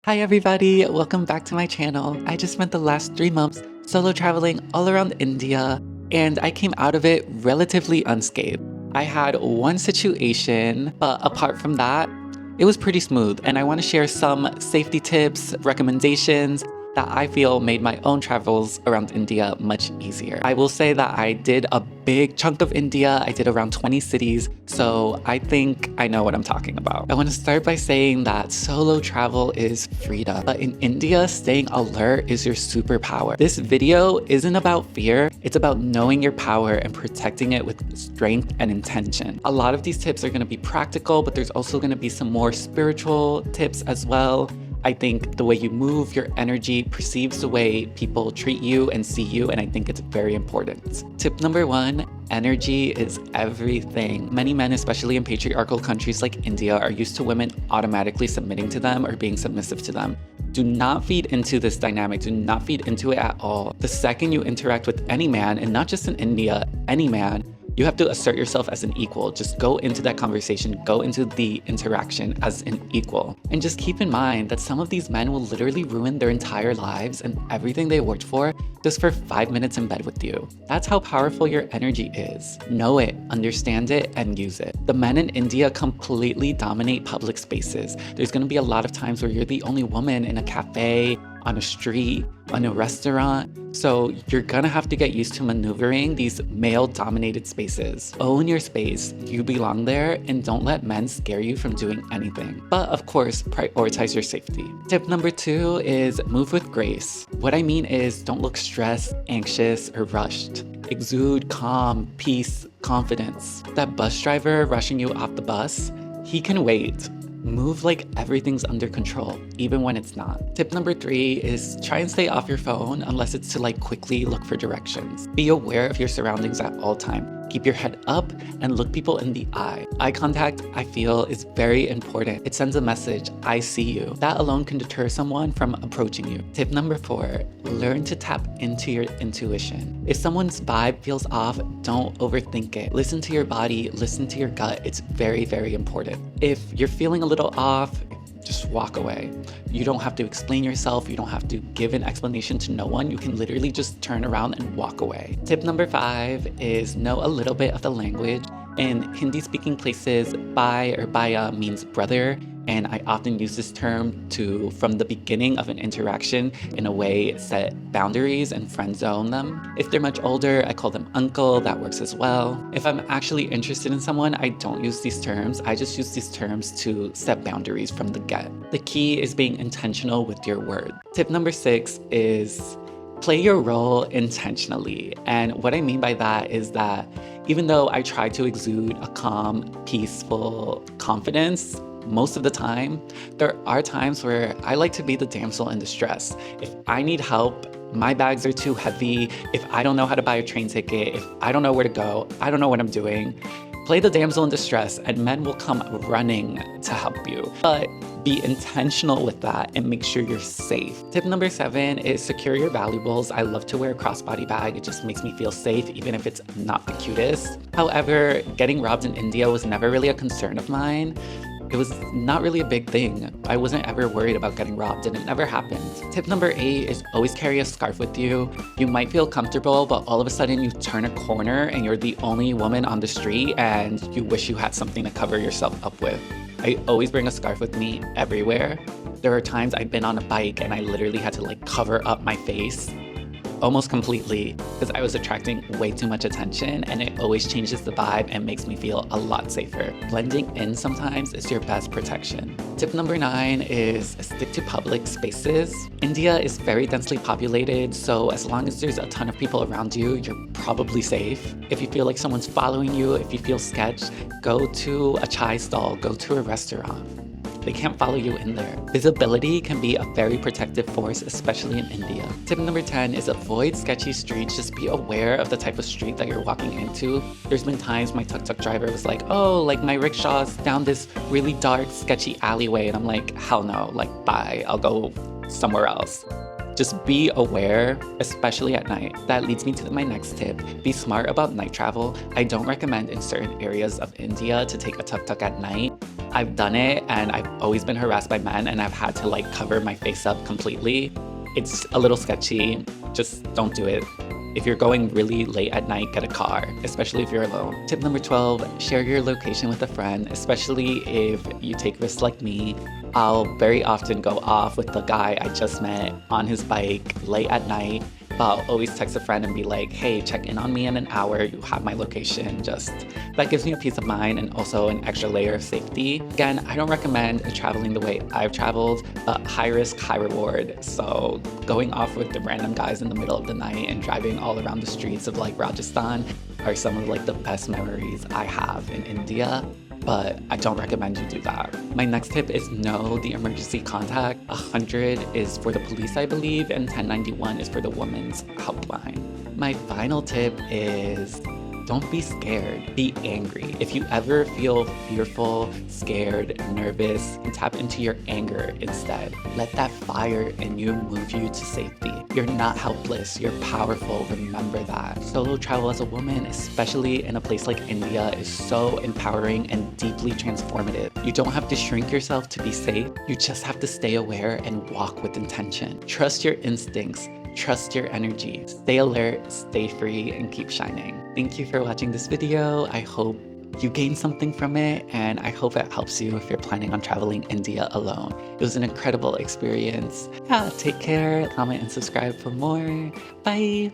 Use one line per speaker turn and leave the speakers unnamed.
Hi everybody, welcome back to my channel. I just spent the last 3 months solo traveling all around India and I came out of it relatively unscathed. I had one situation, but apart from that, it was pretty smooth and I want to share some safety tips, recommendations that I feel made my own travels around India much easier. I will say that I did a big chunk of India. I did around 20 cities, so I think I know what I'm talking about. I want to start by saying that solo travel is freedom, but in India, staying alert is your superpower. This video isn't about fear, it's about knowing your power and protecting it with strength and intention. A lot of these tips are going to be practical, but there's also going to be some more spiritual tips as well. I think the way you move, your energy perceives the way people treat you and see you, and I think it's very important. Tip number 1, energy is everything. Many men, especially in patriarchal countries like India, are used to women automatically submitting to them or being submissive to them. Do not feed into this dynamic. Do not feed into it at all. The second you interact with any man, and not just in India, any man, you have to assert yourself as an equal. Just go into that conversation, go into the interaction as an equal. And just keep in mind that some of these men will literally ruin their entire lives and everything they worked for just for 5 minutes in bed with you. That's how powerful your energy is. Know it, understand it, and use it. The men in India completely dominate public spaces. There's gonna be a lot of times where you're the only woman in a cafe, on a street, on a restaurant. So you're gonna have to get used to maneuvering these male-dominated spaces. Own your space, you belong there, and don't let men scare you from doing anything. But of course, prioritize your safety. Tip number 2 is move with grace. What I mean is don't look stressed, anxious, or rushed. Exude calm, peace, confidence. That bus driver rushing you off the bus, he can wait. Move like everything's under control, even when it's not. Tip number 3 is try and stay off your phone unless it's to quickly look for directions. Be aware of your surroundings at all times. Keep your head up and look people in the eye. Eye contact, I feel, is very important. It sends a message, I see you. That alone can deter someone from approaching you. Tip number 4, learn to tap into your intuition. If someone's vibe feels off, don't overthink it. Listen to your body, listen to your gut. It's very, very important. If you're feeling a little off, just walk away. You don't have to explain yourself. You don't have to give an explanation to no one. You can literally just turn around and walk away. Tip number 5 is know a little bit of the language. In Hindi-speaking places, bhai or bhaiya means brother, and I often use this term to, from the beginning of an interaction, in a way set boundaries and friend zone them. If they're much older, I call them uncle, that works as well. If I'm actually interested in someone, I don't use these terms. I just use these terms to set boundaries from the get. The key is being intentional with your word. Tip number 6 is play your role intentionally. And what I mean by that is that even though I try to exude a calm, peaceful confidence, most of the time, there are times where I like to be the damsel in distress. If I need help, my bags are too heavy, if I don't know how to buy a train ticket, if I don't know where to go, I don't know what I'm doing, play the damsel in distress and men will come running to help you. But be intentional with that and make sure you're safe. Tip number 7 is secure your valuables. I love to wear a crossbody bag. It just makes me feel safe, even if it's not the cutest. However, getting robbed in India was never really a concern of mine. It was not really a big thing. I wasn't ever worried about getting robbed and it never happened. Tip number 8 is always carry a scarf with you. You might feel comfortable, but all of a sudden you turn a corner and you're the only woman on the street and you wish you had something to cover yourself up with. I always bring a scarf with me everywhere. There are times I've been on a bike and I literally had to cover up my face almost completely because I was attracting way too much attention, and it always changes the vibe and makes me feel a lot safer. Blending in sometimes is your best protection. Tip number 9 is stick to public spaces. India is very densely populated, so as long as there's a ton of people around you, you're probably safe. If you feel like someone's following you, if you feel sketched, go to a chai stall, go to a restaurant. They can't follow you in there. Visibility can be a very protective force, especially in India. Tip number 10 is avoid sketchy streets. Just be aware of the type of street that you're walking into. There's been times my tuk-tuk driver was like, oh, my rickshaw's down this really dark, sketchy alleyway. And I'm like, hell no, bye, I'll go somewhere else. Just be aware, especially at night. That leads me to my next tip. Be smart about night travel. I don't recommend in certain areas of India to take a tuk-tuk at night. I've done it and I've always been harassed by men and I've had to like cover my face up completely. It's a little sketchy. Just don't do it. If you're going really late at night, get a car, especially if you're alone. Tip number 12, share your location with a friend, especially if you take risks like me. I'll very often go off with the guy I just met on his bike late at night. But I'll always text a friend and be like, hey, check in on me in an hour, you have my location. That gives me a peace of mind and also an extra layer of safety. Again, I don't recommend traveling the way I've traveled, but high risk, high reward. So going off with the random guys in the middle of the night and driving all around the streets of like Rajasthan are some of like the best memories I have in India. But I don't recommend you do that. My next tip is know the emergency contact. 100 is for the police, I believe, and 1091 is for the women's helpline. My final tip is don't be scared, be angry. If you ever feel fearful, scared, nervous, tap into your anger instead. Let that fire in you move you to safety. You're not helpless, you're powerful, remember that. Solo travel as a woman, especially in a place like India, is so empowering and deeply transformative. You don't have to shrink yourself to be safe, you just have to stay aware and walk with intention. Trust your instincts, trust your energy, stay alert, stay free, and keep shining. Thank you for watching this video. I hope you gained something from it, and I hope it helps you if you're planning on traveling India alone. It was an incredible experience. Yeah, take care, comment, and subscribe for more. Bye!